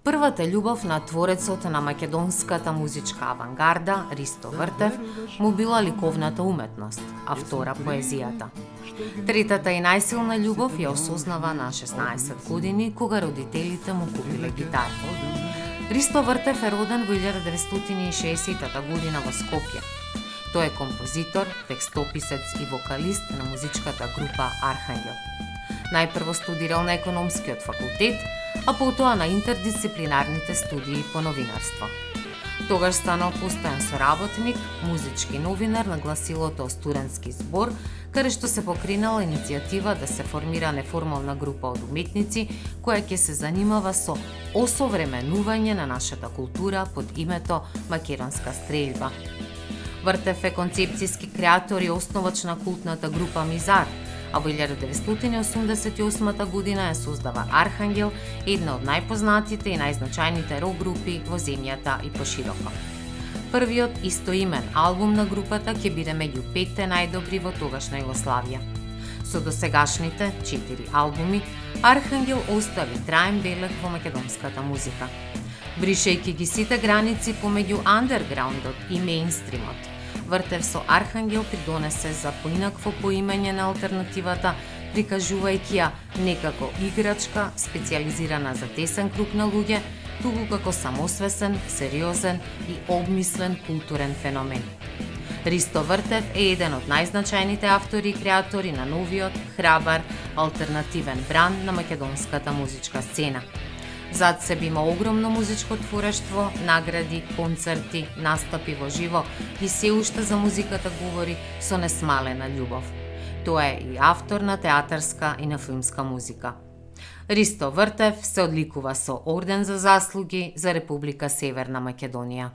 Првата љубов на творецот на македонската музичка авангарда, Ристо Вртев, му била ликовната уметност, а втора поезијата. Третата и најсилна љубов ја осознава на 16 години, кога родителите му купиле гитара. Ристо Вртев е роден во 1960 година во Скопје. Тој е композитор, текстописец и вокалист на музичката група Архангел. Најпрво студирал на економскиот факултет, а потоа на интердисциплинарните студии по новинарство. Тогаш станал постојан соработник, музички новинар на гласилото Студентски збор, каде што се покренала иницијатива да се формира неформална група од уметници која ќе се занимава со осовременување на нашата култура под името Македонска стрелба. Вртев е концепцијски креатор и основач на култната група Мизар, а во 1988 година ја создава Архангел, една од најпознатите и најзначајните рок групи во земјата и пошироко. Првиот истоимен албум на групата ќе биде меѓу 5 најдобри во тогашна Југославија. Со досегашните 4 албуми, Архангел остави траен белег во македонската музика. Бришејќи ги сите граници помеѓу андерграундот и меинстримот, Вртев со Архангел придонесе за поинакво поимање на алтернативата, прикажувајќи ја не како играчка, специјализирана за тесен круг на луѓе, туку како самосвесен, сериозен и обмислен културен феномен. Ристо Вртев е еден од најзначајните автори и креатори на новиот, храбар, алтернативен бранд на македонската музичка сцена. Зад себе има огромно музичко творештво, награди, концерти, настапи во живо и се уште за музиката говори со несмалена љубов. Тоа е и автор на театарска и на филмска музика. Ристо Вртев се одликува со орден за заслуги за Република Северна Македонија.